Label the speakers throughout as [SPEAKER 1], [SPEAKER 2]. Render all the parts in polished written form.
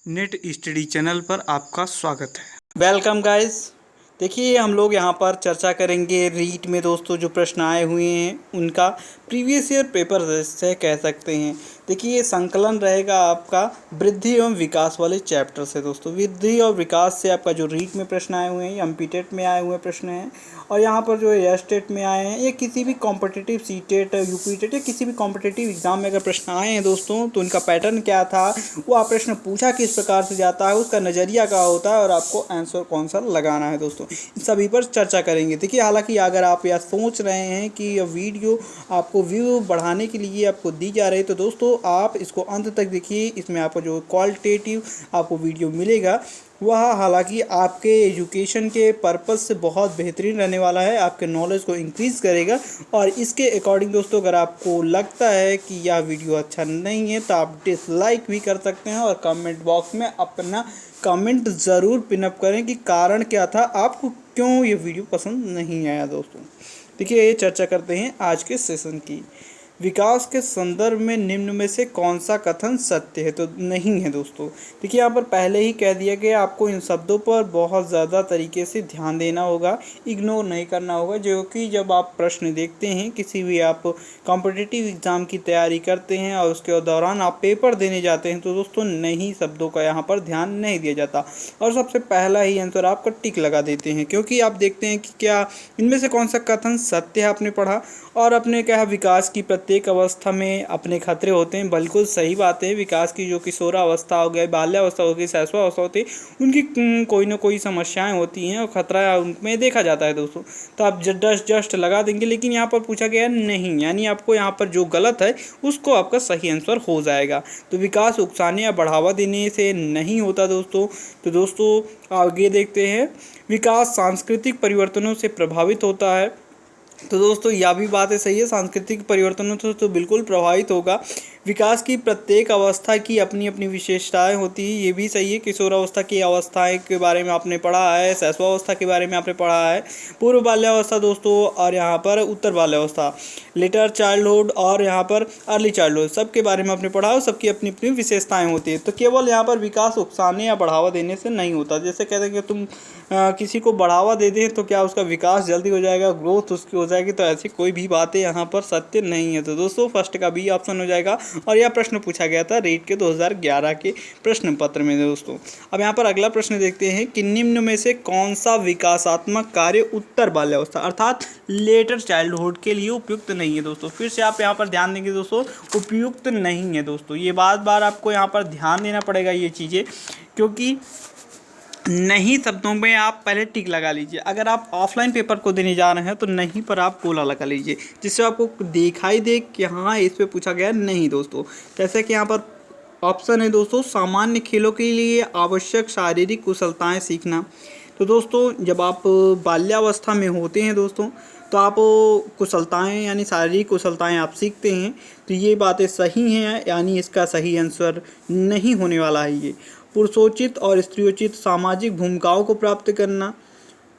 [SPEAKER 1] Net study channel पर आपका स्वागत है।
[SPEAKER 2] Welcome guys. देखिए हम लोग यहाँ पर चर्चा करेंगे रीट में दोस्तों जो प्रश्न आए हुए हैं उनका प्रीवियस ईयर पेपर से कह सकते हैं। देखिए ये संकलन रहेगा आपका वृद्धि एवं विकास वाले चैप्टर से दोस्तों। वृद्धि और विकास से आपका जो रीट में प्रश्न आए हुए हैं, एमपीटेट में आए हुए प्रश्न हैं और यहाँ पर जो एस टेट में आए हैं, ये किसी भी competitive C TET UP TET या किसी भी कॉम्पिटिटिव एग्जाम में अगर प्रश्न आए हैं दोस्तों तो उनका पैटर्न क्या था, वो आप प्रश्न पूछा किस प्रकार से जाता है, उसका नज़रिया क्या होता है और आपको आंसर कौन सा लगाना है दोस्तों, इन सभी पर चर्चा करेंगे। देखिए हालांकि अगर आप यह सोच रहे हैं कि यह वीडियो आपको व्यू बढ़ाने के लिए आपको दी जा रही है तो दोस्तों आप इसको अंत तक देखिए। इसमें आपको जो क्वालिटेटिव आपको वीडियो मिलेगा वह हालांकि आपके एजुकेशन के पर्पज़ से बहुत बेहतरीन रहने वाला है, आपके नॉलेज को इंक्रीज़ करेगा। और इसके अकॉर्डिंग दोस्तों अगर आपको लगता है कि यह वीडियो अच्छा नहीं है तो आप डिसलाइक भी कर सकते हैं और कमेंट बॉक्स में अपना कमेंट ज़रूर पिनअप करें कि कारण क्या था, आपको क्यों ये वीडियो पसंद नहीं आया दोस्तों। देखिए ये चर्चा करते हैं आज के सेशन की। विकास के संदर्भ में निम्न में से कौन सा कथन सत्य है, तो नहीं है दोस्तों। देखिए यहाँ पर पहले ही कह दिया गया, आपको इन शब्दों पर बहुत ज़्यादा तरीके से ध्यान देना होगा, इग्नोर नहीं करना होगा। जो कि जब आप प्रश्न देखते हैं, किसी भी आप कॉम्पिटिटिव एग्ज़ाम की तैयारी करते हैं और उसके दौरान आप पेपर देने जाते हैं तो दोस्तों नहीं शब्दों का यहाँ पर ध्यान नहीं दिया जाता और सबसे पहला ही आंसर आपका टिक लगा देते हैं, क्योंकि आप देखते हैं कि क्या इनमें से कौन सा कथन सत्य है आपने पढ़ा और अपने कहा विकास की प्रत्येक अवस्था में अपने खतरे होते हैं। बिल्कुल सही बात है। विकास की जो किशोरावस्था हो गई, बाल्यावस्था हो गई, शैशवावस्था होती है, उनकी कोई ना कोई समस्याएं होती हैं और खतरा उनमें देखा जाता है दोस्तों। तो आप जस्ट लगा देंगे, लेकिन यहाँ पर पूछा गया नहीं, यानी आपको यहाँ पर जो गलत है उसको आपका सही आंसर हो जाएगा। तो विकास उकसाने या बढ़ावा देने से नहीं होता दोस्तों। तो दोस्तों आगे देखते हैं, विकास सांस्कृतिक परिवर्तनों से प्रभावित होता है। तो दोस्तों यह भी बात है सही है, सांस्कृतिक परिवर्तनों से तो बिल्कुल प्रभावित होगा। विकास की प्रत्येक अवस्था की अपनी अपनी विशेषताएं होती है, ये भी सही है। किशोरावस्था की अवस्थाएं के बारे में आपने पढ़ा है, शैशवावस्था के बारे में आपने पढ़ा है, पूर्व बाल्यावस्था दोस्तों और यहाँ पर उत्तर बाल्यावस्था, लेटर चाइल्डहुड और यहाँ पर अर्ली चाइल्डहुड, सबके बारे में आपने पढ़ा है। सबकी अपनी अपनी विशेषताएँ होती है। तो केवल यहाँ पर विकास उकसाने या बढ़ावा देने से नहीं होता। जैसे कहते हैं कि तुम किसी को बढ़ावा दे दें तो क्या उसका विकास जल्दी हो जाएगा, ग्रोथ उसकी हो जाएगी, तो ऐसी कोई भी बातें यहाँ पर सत्य नहीं है। तो दोस्तों फर्स्ट का बी ऑप्शन हो जाएगा। और यह प्रश्न पूछा गया था रीट के 2011 के प्रश्न पत्र में दोस्तों। अब यहाँ पर अगला प्रश्न देखते हैं कि निम्न में से कौन सा विकासात्मक कार्य उत्तर बाल्यावस्था अर्थात लेटर चाइल्डहुड के लिए उपयुक्त नहीं है दोस्तों। फिर से आप यहाँ पर ध्यान देंगे दोस्तों, उपयुक्त नहीं है दोस्तों। ये बार आपको यहाँ पर ध्यान देना पड़ेगा ये चीज़ें, क्योंकि नहीं शब्दों में आप पहले टिक लगा लीजिए। अगर आप ऑफलाइन पेपर को देने जा रहे हैं तो नहीं पर आप गोला लगा लीजिए, जिससे आपको दिखाई दे कि हाँ इस पे पूछा गया नहीं दोस्तों। जैसे कि यहाँ पर ऑप्शन है दोस्तों, सामान्य खेलों के लिए आवश्यक शारीरिक कुशलताएं सीखना। तो दोस्तों जब आप बाल्यावस्था में होते हैं दोस्तों तो आप कुशलताएं यानी शारीरिक कुशलताएं आप सीखते हैं, तो ये बातें सही हैं, यानी इसका सही आंसर नहीं होने वाला है ये। पुरुषोचित और स्त्रियोचित सामाजिक भूमिकाओं को प्राप्त करना,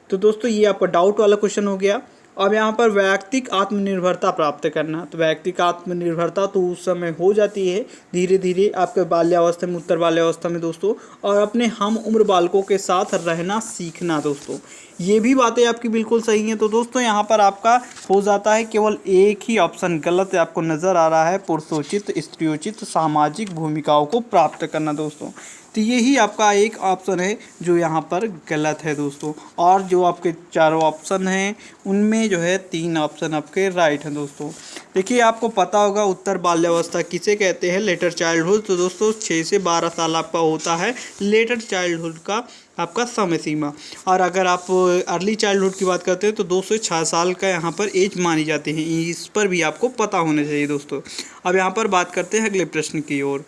[SPEAKER 2] तो दोस्तों ये आपका डाउट वाला क्वेश्चन हो गया। अब यहाँ पर वैयक्तिक आत्मनिर्भरता प्राप्त करना, तो वैयक्तिक आत्मनिर्भरता तो उस समय हो जाती है धीरे धीरे आपके बाल्यावस्था में, उत्तर बाल्यावस्था में दोस्तों, और अपने हम उम्र बालकों के साथ रहना सीखना दोस्तों, ये भी बातें आपकी बिल्कुल सही हैं। तो दोस्तों यहाँ पर आपका हो जाता है केवल एक ही ऑप्शन गलत आपको नज़र आ रहा है, पुरुषोचित स्त्रियोचित सामाजिक भूमिकाओं को प्राप्त करना दोस्तों। तो यही आपका एक ऑप्शन है जो यहाँ पर गलत है दोस्तों। और जो आपके चारों ऑप्शन हैं उनमें जो है 3 ऑप्शन आपके राइट हैं दोस्तों। देखिए आपको पता होगा उत्तर बाल्यावस्था किसे कहते हैं, लेटर चाइल्डहुड। तो दोस्तों 6 से 12 साल आपका होता है लेटर चाइल्डहुड का आपका समय सीमा। और अगर आप अर्ली चाइल्डहुड की बात करते हैं तो 2 से 6 साल का यहाँ पर एज मानी जाती है। इस पर भी आपको पता होना चाहिए दोस्तों। अब यहाँ पर बात करते हैं अगले प्रश्न की ओर।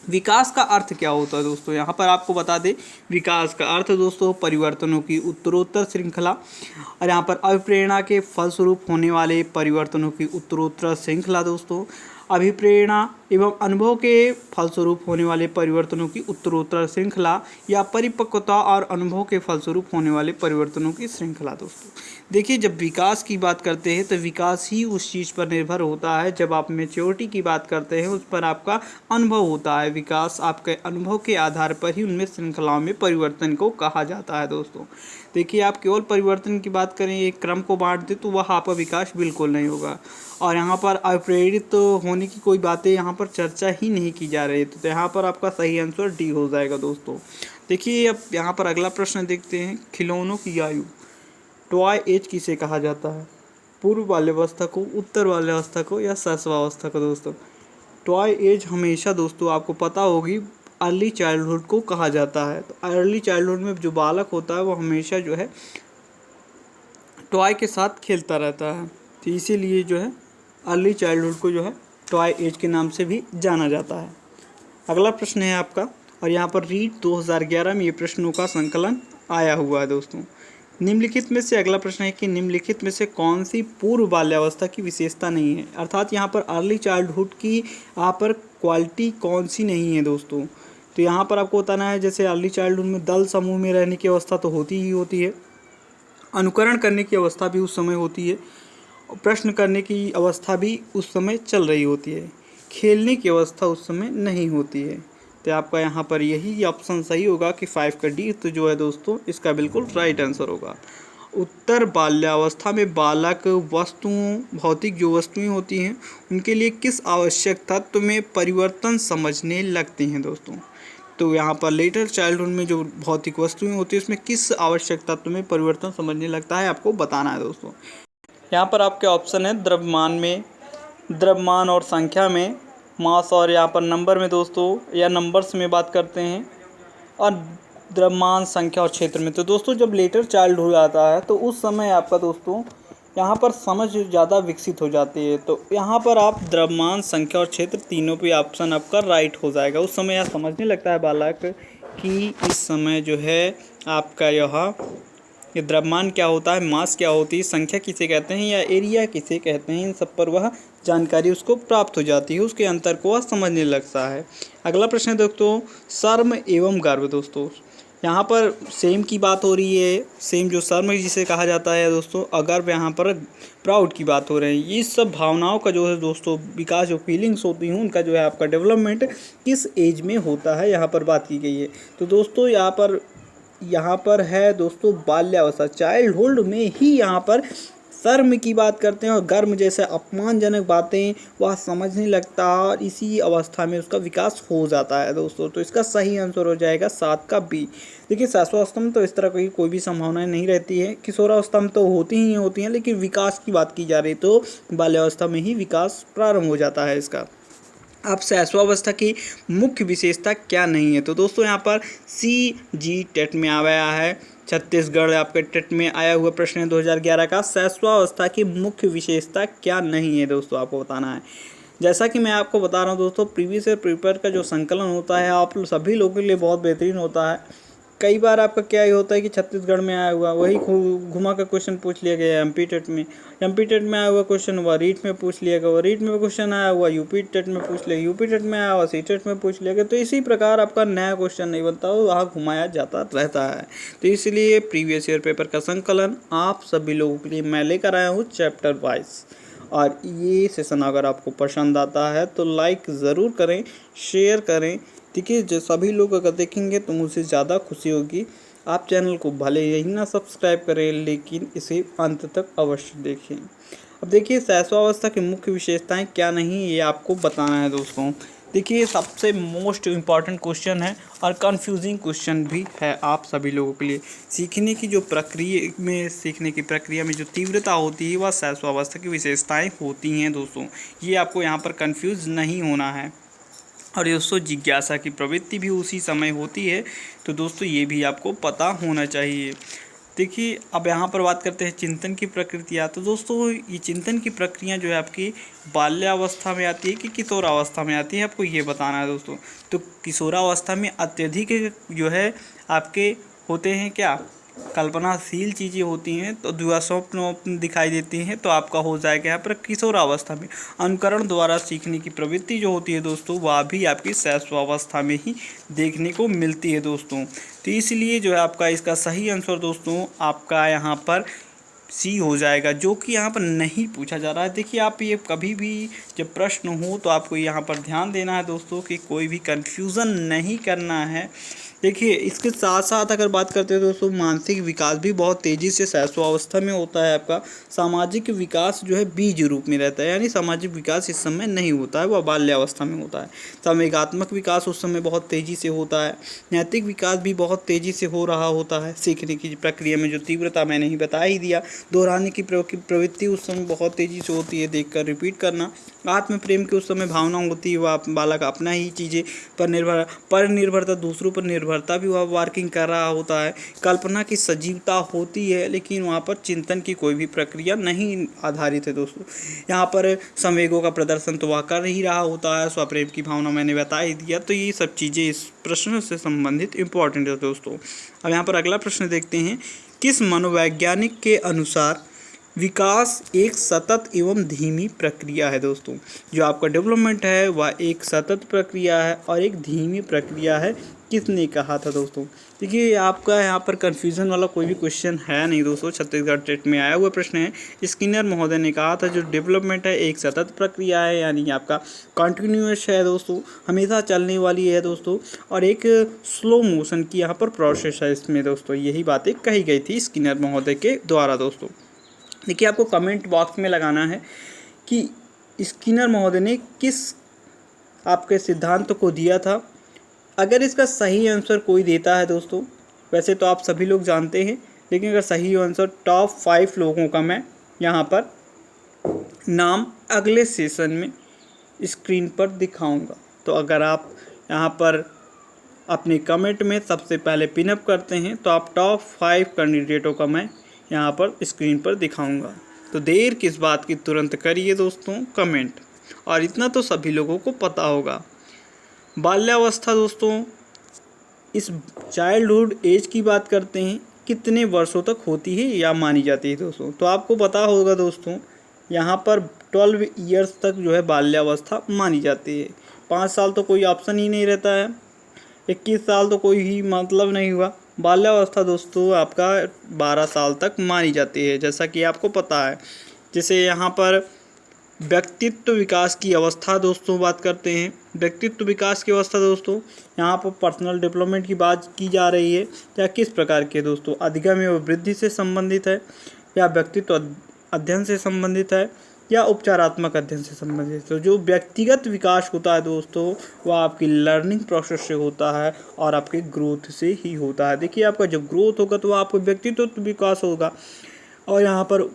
[SPEAKER 2] विकास का अर्थ क्या होता है दोस्तों, यहाँ पर आपको बता दें विकास का अर्थ दोस्तों परिवर्तनों की उत्तरोत्तर श्रृंखला, और यहाँ पर अभिप्रेरणा के फलस्वरूप होने वाले परिवर्तनों की उत्तरोत्तर श्रृंखला दोस्तों। अभिप्रेरणा एवं अनुभव के फलस्वरूप होने वाले परिवर्तनों की उत्तरोत्तर श्रृंखला या परिपक्वता और अनुभव के फलस्वरूप होने वाले परिवर्तनों की श्रृंखला। दोस्तों देखिए, जब विकास की बात करते हैं तो विकास ही उस चीज़ पर निर्भर होता है। जब आप मैच्योरिटी की बात करते हैं उस पर आपका अनुभव होता है। विकास आपके अनुभव के आधार पर ही उनमें श्रृंखलाओं में परिवर्तन को कहा जाता है। दोस्तों देखिए, आप केवल परिवर्तन की बात करें, एक क्रम को बांट दें तो वह आपका विकास बिल्कुल नहीं होगा। और यहाँ पर अप्रेरित होने की कोई बातें यहाँ पर चर्चा ही नहीं की जा रही है। तो यहाँ पर आपका सही आंसर डी हो जाएगा। दोस्तों देखिए, अब यहाँ पर अगला प्रश्न देखते हैं। खिलौनों की आयु टॉय एज किसे कहा जाता है? पूर्व बाल्यावस्था को, उत्तर बाल्यावस्था को या शैशवावस्था को? दोस्तों टॉय एज हमेशा दोस्तों आपको पता होगी अर्ली चाइल्डहुड को कहा जाता है। तो अर्ली चाइल्डहुड में जो बालक होता है वो हमेशा जो है टॉय के साथ खेलता रहता है। तो इसीलिए जो है अर्ली चाइल्डहुड को जो है टॉय एज के नाम से भी जाना जाता है। अगला प्रश्न है आपका, और यहाँ पर रीट 2011 में ये प्रश्नों का संकलन आया हुआ है। दोस्तों निम्नलिखित में से अगला प्रश्न है कि निम्नलिखित में से कौन सी पूर्व बाल्यावस्था की विशेषता नहीं है? अर्थात यहाँ पर अर्ली चाइल्डहुड की यहाँ पर क्वालिटी कौन सी नहीं है? दोस्तों तो यहाँ पर आपको बताना है, जैसे अर्ली चाइल्डहुड में दल समूह में रहने की अवस्था तो होती ही होती है, अनुकरण करने की अवस्था भी उस समय होती है, प्रश्न करने की अवस्था भी उस समय चल रही होती है, खेलने की अवस्था उस समय नहीं होती है। तो आपका यहाँ पर यही ऑप्शन सही होगा कि 5 का डी तो जो है दोस्तों इसका बिल्कुल राइट आंसर होगा। उत्तर बाल्यावस्था में बालक वस्तुओं, भौतिक जो वस्तुएं होती हैं उनके लिए किस आवश्यक तत्व में परिवर्तन समझने लगते हैं? दोस्तों तो यहाँ पर लेटर चाइल्डहुड में जो भौतिक वस्तुएं होती हैं उसमें किस आवश्यक तत्व में परिवर्तन समझने लगता है आपको बताना है। दोस्तों यहाँ पर आपके ऑप्शन है द्रव्यमान में, द्रव्यमान और संख्या में, मास और यहाँ पर नंबर में दोस्तों, या नंबर्स में बात करते हैं, और द्रव्यमान, संख्या और क्षेत्र में। तो दोस्तों जब लेटर चाइल्डहुड आता है तो उस समय आपका दोस्तों यहाँ पर समझ ज़्यादा विकसित हो जाती है। तो यहाँ पर आप द्रव्यमान, संख्या और क्षेत्र तीनों पे ऑप्शन आपका राइट हो जाएगा। उस समय यह समझने लगता है बालक कि इस समय जो है आपका ये द्रव्यमान क्या होता है, मास क्या होती है, संख्या किसे कहते हैं या एरिया किसे कहते हैं, इन सब पर वह जानकारी उसको प्राप्त हो जाती है, उसके अंतर को वह समझने लगता है। अगला प्रश्न है दोस्तों, शर्म एवं गर्व। दोस्तों यहाँ पर सेम की बात हो रही है, सेम जो शर्म जिसे कहा जाता है दोस्तों, अगर यहाँ पर प्राउड की बात हो रही है। ये सब भावनाओं का जो है दोस्तों विकास, जो फीलिंग्स होती हैं उनका जो है आपका डेवलपमेंट किस एज में होता है यहाँ पर बात की गई है। तो दोस्तों यहाँ पर है दोस्तों बाल्यावस्था, चाइल्डहुड में ही यहाँ पर शर्म की बात करते हैं और गर्म जैसे अपमानजनक बातें वह समझने लगता है और इसी अवस्था में उसका विकास हो जाता है। दोस्तों तो इसका सही आंसर हो जाएगा 7 का बी। देखिए शैशवावस्था में तो इस तरह की कोई भी संभावनाएं नहीं रहती है, किशोरावस्था में तो होती हैं, लेकिन विकास की बात की जा रही तो बाल्यावस्था में ही विकास प्रारंभ हो जाता है इसका। अब शैशवावस्था की मुख्य विशेषता क्या नहीं है? तो दोस्तों यहाँ पर CG टेट में आया है, छत्तीसगढ़ आपके टेट में आया हुआ प्रश्न है 2011 का, शैशवावस्था की मुख्य विशेषता क्या नहीं है? दोस्तों आपको बताना है। जैसा कि मैं आपको बता रहा हूँ दोस्तों, प्रीवियस ईयर पेपर का जो संकलन होता है आप सभी लोगों के लिए बहुत बेहतरीन होता है। कई बार आपका क्या ही होता है कि छत्तीसगढ़ में आया हुआ वही घुमा का क्वेश्चन पूछ लिया गया MP टेट में, MP टेट में आया हुआ क्वेश्चन हुआ रीट में पूछ लिया गया, रीट में क्वेश्चन आया हुआ UP टेट में पूछ लिया, UP टेट में आया हुआ C टेट में पूछ लिया गया। तो इसी प्रकार आपका नया क्वेश्चन नहीं बनता, वहाँ घुमाया जाता रहता है। तो इसलिए प्रीवियस ईयर पेपर का संकलन आप सभी लोगों के लिए मैं लेकर आया हूँ चैप्टर वाइज। और ये सेशन अगर आपको पसंद आता है तो लाइक ज़रूर करें, शेयर करें। देखिए जो सभी लोग अगर देखेंगे तो मुझे ज़्यादा खुशी होगी। आप चैनल को भले ही ना सब्सक्राइब करें लेकिन इसे अंत तक अवश्य देखें। अब देखिए शैशवावस्था की मुख्य विशेषताएं क्या नहीं ये आपको बताना है दोस्तों। देखिए सबसे मोस्ट इम्पॉर्टेंट क्वेश्चन है और कंफ्यूजिंग क्वेश्चन भी है आप सभी लोगों के लिए। सीखने की प्रक्रिया में जो तीव्रता होती है वह शैशवावस्था की विशेषताएं होती हैं दोस्तों। ये आपको यहाँ पर कंफ्यूज नहीं होना है। और दोस्तों जिज्ञासा की प्रवृत्ति भी उसी समय होती है, तो दोस्तों ये भी आपको पता होना चाहिए। देखिए अब यहाँ पर बात करते हैं चिंतन की प्रक्रिया। तो दोस्तों ये चिंतन की प्रक्रिया जो है आपकी बाल्यावस्था में आती है कि किशोरावस्था में आती है, आपको ये बताना है दोस्तों। तो किशोरावस्था में अत्यधिक जो है आपके होते हैं क्या कल्पनाशील चीज़ें होती हैं तो द्विवा स्वप्न दिखाई देती हैं तो आपका हो जाएगा यहाँ पर किशोरावस्था में। अनुकरण द्वारा सीखने की प्रवृत्ति जो होती है दोस्तों वह भी आपकी शैशवावस्था में ही देखने को मिलती है दोस्तों। तो इसलिए जो है आपका इसका सही आंसर दोस्तों आपका यहाँ पर सी हो जाएगा, जो कि यहाँ पर नहीं पूछा जा रहा है। देखिए आप ये कभी भी जब प्रश्न हो तो आपको यहाँ पर ध्यान देना है दोस्तों कि कोई भी कन्फ्यूज़न नहीं करना है। देखिए इसके साथ साथ अगर बात करते हैं दोस्तों, मानसिक विकास भी बहुत तेज़ी से शैशवावस्था में होता है आपका। सामाजिक विकास जो है बीज रूप में रहता है, यानी सामाजिक विकास इस समय नहीं होता है, वह बाल्यावस्था में होता है। संवेगात्मक विकास उस समय बहुत तेज़ी से होता है। नैतिक विकास भी बहुत तेज़ी से हो रहा होता है। सीखने की प्रक्रिया में जो तीव्रता मैंने ही बता ही दिया। दोहराने की प्रवृत्ति उस समय बहुत तेज़ी से होती है, देखकर रिपीट करना। आत्म प्रेम की उस समय भावना होती है, वह बालक अपना ही चीज़ें पर निर्भरता, दूसरों पर निर्भरता भी वह वर्किंग कर रहा होता है। कल्पना की सजीवता होती है, लेकिन वहाँ पर चिंतन की कोई भी प्रक्रिया नहीं आधारित है दोस्तों। यहाँ पर संवेगों का प्रदर्शन तो वह कर ही रहा होता है। स्वप्रेम की भावना मैंने बता ही दिया। तो ये सब चीज़ें इस प्रश्न से संबंधित इम्पोर्टेंट है दोस्तों। अब यहाँ पर अगला प्रश्न देखते हैं। किस मनोवैज्ञानिक के अनुसार विकास एक सतत एवं धीमी प्रक्रिया है दोस्तों? जो आपका डेवलपमेंट है वह एक सतत प्रक्रिया है और एक धीमी प्रक्रिया है। किसने कहा था दोस्तों? देखिए आपका यहाँ पर कन्फ्यूज़न वाला कोई भी क्वेश्चन है नहीं दोस्तों, छत्तीसगढ़ टेट में आया हुआ प्रश्न है। स्किनर महोदय ने कहा था जो डेवलपमेंट है एक सतत प्रक्रिया है, यानी आपका कंटिन्यूअस है दोस्तों, हमेशा चलने वाली है दोस्तों, और एक स्लो मोशन की यहाँ पर प्रोसेस है इसमें दोस्तों। यही बातें कही गई थी स्किनर महोदय के द्वारा दोस्तों। देखिए आपको कमेंट बॉक्स में लगाना है कि स्किनर महोदय ने किस आपके सिद्धांत को दिया था। अगर इसका सही आंसर कोई देता है दोस्तों, वैसे तो आप सभी लोग जानते हैं, लेकिन अगर सही आंसर टॉप 5 लोगों का मैं यहाँ पर नाम अगले सेशन में स्क्रीन पर दिखाऊंगा। तो अगर आप यहाँ पर अपने कमेंट में सबसे पहले पिनअप करते हैं तो आप टॉप 5 कैंडिडेटों का मैं यहाँ पर स्क्रीन पर दिखाऊंगा। तो देर किस बात की, तुरंत करिए दोस्तों कमेंट। और इतना तो सभी लोगों को पता होगा, बाल्यावस्था दोस्तों इस चाइल्डहुड एज की बात करते हैं, कितने वर्षों तक होती है या मानी जाती है दोस्तों? तो आपको पता होगा दोस्तों, यहाँ पर 12 ईयर्स तक जो है बाल्यावस्था मानी जाती है। 5 साल तो कोई ऑप्शन ही नहीं रहता है, 21 साल तो कोई ही मतलब नहीं हुआ। बाल्यावस्था दोस्तों आपका 12 साल तक मानी जाती है, जैसा कि आपको पता है। जैसे यहाँ पर व्यक्तित्व विकास की अवस्था दोस्तों बात करते हैं। व्यक्तित्व विकास की अवस्था दोस्तों यहाँ पर पर्सनल डेवलपमेंट की बात की जा रही है। या किस प्रकार के दोस्तों? अधिगम एवं वृद्धि से संबंधित है, या व्यक्तित्व अध्ययन से संबंधित है, या उपचारात्मक अध्ययन से संबंधित। तो जो व्यक्तिगत विकास होता है दोस्तों वह आपकी लर्निंग प्रोसेस से होता है और आपके ग्रोथ से ही होता है। देखिए आपका जब ग्रोथ होगा तो आपका व्यक्तित्व विकास होगा। और यहाँ पर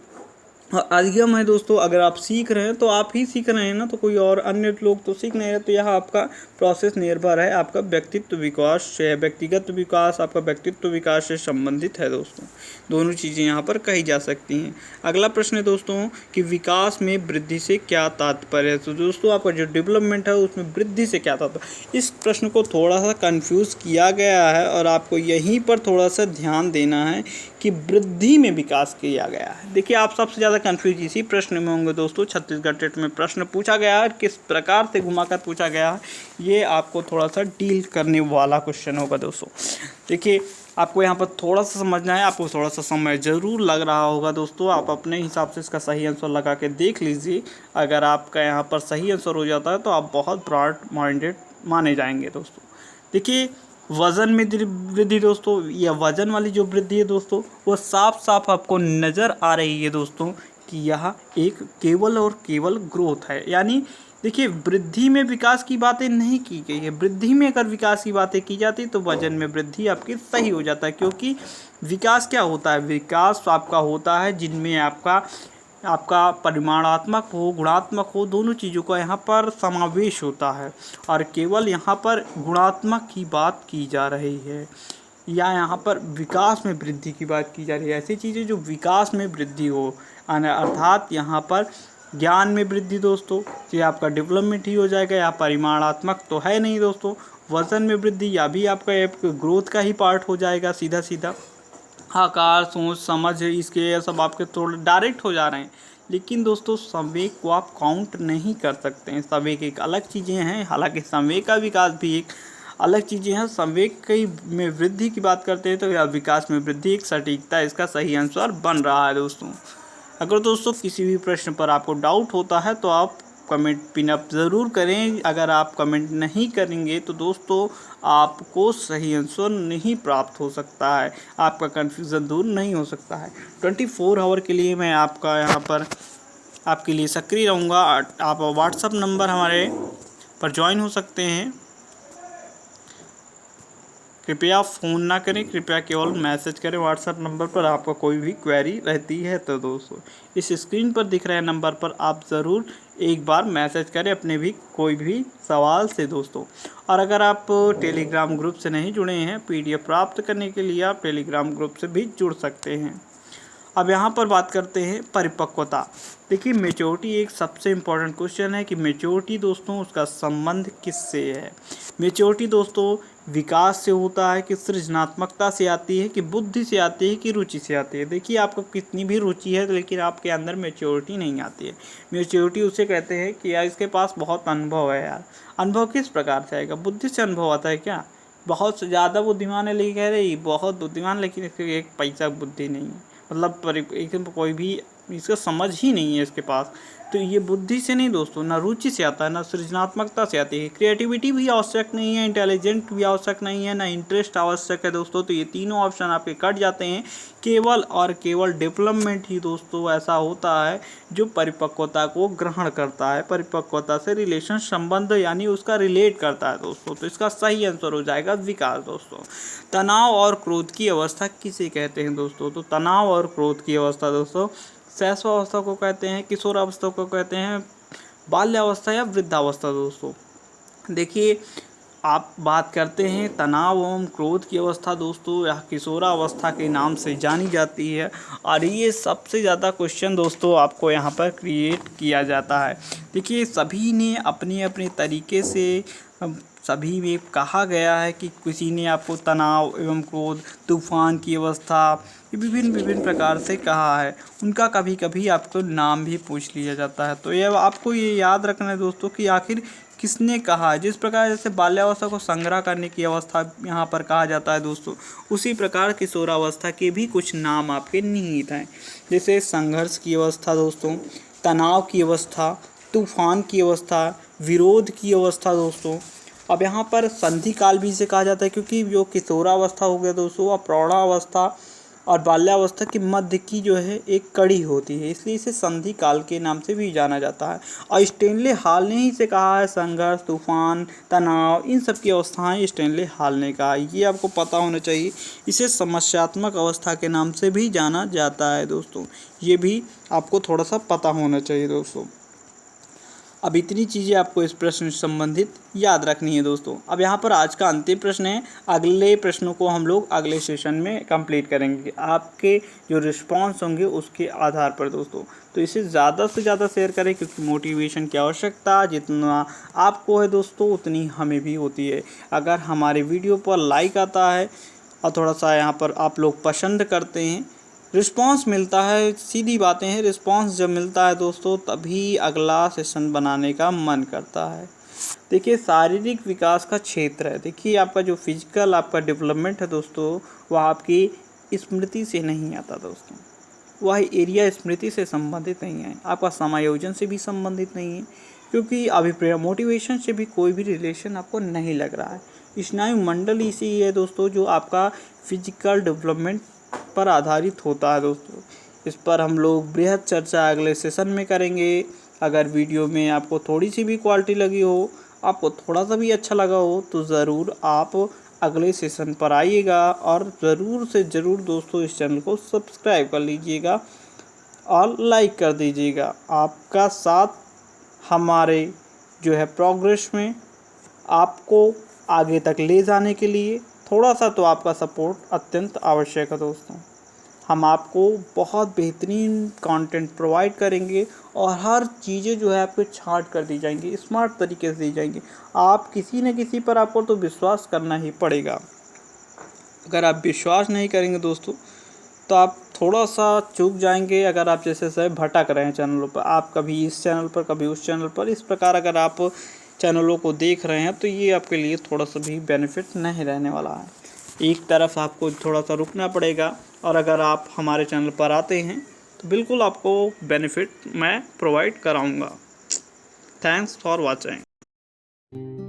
[SPEAKER 2] अधिगम है दोस्तों, अगर आप सीख रहे हैं तो आप ही सीख रहे हैं ना, तो कोई और अन्य लोग तो सीख नहीं रहे। तो यह आपका प्रोसेस निर्भर है आपका व्यक्तित्व विकास से। व्यक्तिगत विकास आपका व्यक्तित्व विकास से संबंधित है दोस्तों। दोनों चीज़ें यहाँ पर कही जा सकती हैं। अगला प्रश्न है दोस्तों कि विकास में वृद्धि से क्या तात्पर्य है? तो दोस्तों आपका जो डेवलपमेंट है उसमें वृद्धि से क्या तात्पर्य? इस प्रश्न को थोड़ा सा कन्फ्यूज़ किया गया है और आपको यहीं पर थोड़ा सा ध्यान देना है कि वृद्धि में विकास किया गया है। देखिए आप सबसे ज़्यादा कंफ्यूज इसी प्रश्न में होंगे दोस्तों। छत्तीसगढ़ टेट में प्रश्न पूछा गया है, किस प्रकार से घुमाकर पूछा गया है, ये आपको थोड़ा सा डील करने वाला क्वेश्चन होगा दोस्तों। देखिए आपको यहाँ पर थोड़ा सा समझना है, आपको थोड़ा सा समय ज़रूर लग रहा होगा दोस्तों। आप अपने हिसाब से इसका सही आंसर लगा के देख लीजिए। अगर आपका यहाँ पर सही आंसर हो जाता है तो आप बहुत ब्रॉड माइंडेड माने जाएंगे दोस्तों। देखिए वज़न में वृद्धि दोस्तों, या वज़न वाली जो वृद्धि है दोस्तों वो साफ साफ आपको नज़र आ रही है दोस्तों कि यह एक केवल और केवल ग्रोथ है। यानी देखिए वृद्धि में विकास की बातें नहीं की गई है। वृद्धि में अगर विकास की बातें की जाती तो वजन में वृद्धि आपकी सही हो जाता है, क्योंकि विकास क्या होता है? विकास आपका होता है जिनमें आपका परिमाणात्मक हो गुणात्मक हो, दोनों चीज़ों का यहाँ पर समावेश होता है। और केवल यहाँ पर गुणात्मक की बात की जा रही है, या यहाँ पर विकास में वृद्धि की बात की जा रही है। ऐसी चीज़ें जो विकास में वृद्धि हो, अर्थात यहाँ पर ज्ञान में वृद्धि दोस्तों, ये आपका डेवलपमेंट ही हो जाएगा। या परिमाणात्मक तो है नहीं दोस्तों। वज़न में वृद्धि या भी आपका एक ग्रोथ का ही पार्ट हो जाएगा सीधा सीधा। आकार, सोच, समझ इसके ये सब आपके थोड़े डायरेक्ट हो जा रहे हैं। लेकिन दोस्तों संवेग को आप काउंट नहीं कर सकते हैं। संवेग एक अलग चीज़ें हैं, हालांकि संवेग का विकास भी एक अलग चीज़ें हैं। संवेग की में वृद्धि की बात करते हैं तो या विकास में वृद्धि एक सटीकता इसका सही आंसर बन रहा है दोस्तों। अगर दोस्तों किसी भी प्रश्न पर आपको डाउट होता है तो आप कमेंट पिन अप ज़रूर करें। अगर आप कमेंट नहीं करेंगे तो दोस्तों आपको सही आंसर नहीं प्राप्त हो सकता है, आपका कन्फ्यूज़न दूर नहीं हो सकता है। 24 आवर के लिए मैं आपका यहाँ पर आपके लिए सक्रिय रहूँगा। आप व्हाट्सअप नंबर हमारे पर ज्वाइन हो सकते हैं। कृपया फ़ोन ना करें, कृपया केवल मैसेज करें व्हाट्सएप नंबर पर आपका कोई भी क्वेरी रहती है तो दोस्तों इस स्क्रीन पर दिख रहे नंबर पर आप ज़रूर एक बार मैसेज करें अपने भी कोई भी सवाल से दोस्तों। और अगर आप टेलीग्राम ग्रुप से नहीं जुड़े हैं, PDF प्राप्त करने के लिए आप टेलीग्राम ग्रुप से भी जुड़ सकते हैं। अब यहाँ पर बात करते हैं परिपक्वता। देखिए मेच्योरिटी एक सबसे इम्पोर्टेंट क्वेश्चन है कि मेच्योरिटी दोस्तों उसका संबंध किससे है। मेच्योरिटी दोस्तों विकास से होता है कि सृजनात्मकता से आती है कि बुद्धि से आती है कि रुचि से आती है। देखिए आपको कितनी भी रुचि है लेकिन आपके अंदर मेच्योरिटी नहीं आती है। मेच्योरिटी उसे कहते हैं कि यार इसके पास बहुत अनुभव है। यार अनुभव किस प्रकार से आएगा? बुद्धि से अनुभव आता है क्या? बहुत ज़्यादा बुद्धिमान है लेकिन कह रहे बहुत बुद्धिमान लेकिन इसके एक पैसा बुद्धि नहीं है, मतलब एकदम कोई भी इसका समझ ही नहीं है इसके पास। तो ये बुद्धि से नहीं दोस्तों, ना रुचि से आता है, ना सृजनात्मकता से आती है। क्रिएटिविटी भी आवश्यक नहीं है, इंटेलिजेंट भी आवश्यक नहीं है, ना इंटरेस्ट आवश्यक है दोस्तों। तो ये तीनों ऑप्शन आपके कट जाते हैं। केवल और केवल डेवलपमेंट ही दोस्तों ऐसा होता है जो परिपक्वता को ग्रहण करता है, परिपक्वता से रिलेशन संबंध यानी उसका रिलेट करता है दोस्तों। तो इसका सही आंसर हो जाएगा विकास दोस्तों। तनाव और क्रोध की अवस्था किसे कहते हैं दोस्तों? तो तनाव और क्रोध की अवस्था दोस्तों शैशवावस्था को कहते हैं, किशोरावस्था को कहते हैं, बाल्यावस्था या वृद्धावस्था दोस्तों। देखिए आप बात करते हैं तनाव एवं क्रोध की अवस्था दोस्तों यह किशोरावस्था के नाम से जानी जाती है। और ये सबसे ज़्यादा क्वेश्चन दोस्तों आपको यहाँ पर क्रिएट किया जाता है। देखिए सभी ने अपने अपने तरीके से सभी में कहा गया है कि किसी ने आपको तनाव एवं क्रोध, तूफान की अवस्था, ये विभिन्न प्रकार से कहा है। उनका कभी कभी आपको नाम भी पूछ लिया जाता है। तो ये आपको ये याद रखना है दोस्तों कि आखिर किसने कहा है। जिस प्रकार जैसे बाल्यावस्था को संग्रह करने की अवस्था यहाँ पर कहा जाता है दोस्तों, उसी प्रकार किशोरावस्था के भी कुछ नाम आपके निहित हैं। जैसे संघर्ष की अवस्था दोस्तों, तनाव की अवस्था, तूफान की अवस्था, विरोध की अवस्था दोस्तों। अब यहाँ पर संधि काल भी इसे कहा जाता है क्योंकि जो किशोरावस्था हो गया दोस्तों वह प्रौढ़ावस्था और बाल्यावस्था के मध्य की जो है एक कड़ी होती है, इसलिए इसे संधि काल के नाम से भी जाना जाता है। और स्टेनले हॉल ने ही इसे कहा है संघर्ष, तूफान, तनाव इन सब की अवस्थाएं स्टेनले हॉल ने कहा, ये आपको पता होना चाहिए। इसे समस्यात्मक अवस्था के नाम से भी जाना जाता है दोस्तों, ये भी आपको थोड़ा सा पता होना चाहिए दोस्तों। अब इतनी चीज़ें आपको इस प्रश्न से संबंधित याद रखनी है दोस्तों। अब यहाँ पर आज का अंतिम प्रश्न है, अगले प्रश्नों को हम लोग अगले सेशन में कंप्लीट करेंगे आपके जो रिस्पांस होंगे उसके आधार पर दोस्तों। तो इसे ज़्यादा से ज़्यादा शेयर करें क्योंकि मोटिवेशन की आवश्यकता जितना आपको है दोस्तों उतनी हमें भी होती है। अगर हमारे वीडियो पर लाइक आता है और थोड़ा सा यहाँ पर आप लोग पसंद करते हैं, रिस्पांस मिलता है, सीधी बातें हैं, रिस्पांस जब मिलता है दोस्तों तभी अगला सेशन बनाने का मन करता है। देखिए शारीरिक विकास का क्षेत्र है, देखिए आपका जो फिजिकल आपका डेवलपमेंट है दोस्तों वह आपकी स्मृति से नहीं आता दोस्तों, वह एरिया स्मृति से संबंधित नहीं है, आपका समायोजन से भी संबंधित नहीं है क्योंकि अभिप्राय मोटिवेशन से भी कोई भी रिलेशन आपको नहीं लग रहा है। स्नायु मंडल इसी है दोस्तों जो आपका फिजिकल डेवलपमेंट पर आधारित होता है दोस्तों। इस पर हम लोग बेहद चर्चा अगले सेशन में करेंगे। अगर वीडियो में आपको थोड़ी सी भी क्वालिटी लगी हो, आपको थोड़ा सा भी अच्छा लगा हो तो ज़रूर आप अगले सेशन पर आइएगा और ज़रूर से ज़रूर दोस्तों इस चैनल को सब्सक्राइब कर लीजिएगा और लाइक कर दीजिएगा। आपका साथ हमारे जो है प्रोग्रेस में आपको आगे तक ले जाने के लिए थोड़ा सा तो आपका सपोर्ट अत्यंत आवश्यक है दोस्तों। हम आपको बहुत बेहतरीन कंटेंट प्रोवाइड करेंगे और हर चीज़ें जो है आपको छांट कर दी जाएंगी, स्मार्ट तरीके से दी जाएंगी। आप किसी न किसी पर आपको तो विश्वास करना ही पड़ेगा। अगर आप विश्वास नहीं करेंगे दोस्तों तो आप थोड़ा सा चूक जाएंगे अगर आप जैसे से भटक रहे हैं चैनलों पर। आप कभी इस चैनल पर कभी उस चैनल पर, इस प्रकार अगर आप चैनलों को देख रहे हैं तो ये आपके लिए थोड़ा सा भी बेनिफिट नहीं रहने वाला है। एक तरफ आपको थोड़ा सा रुकना पड़ेगा, और अगर आप हमारे चैनल पर आते हैं तो बिल्कुल आपको बेनिफिट मैं प्रोवाइड कराऊंगा। Thanks for watching.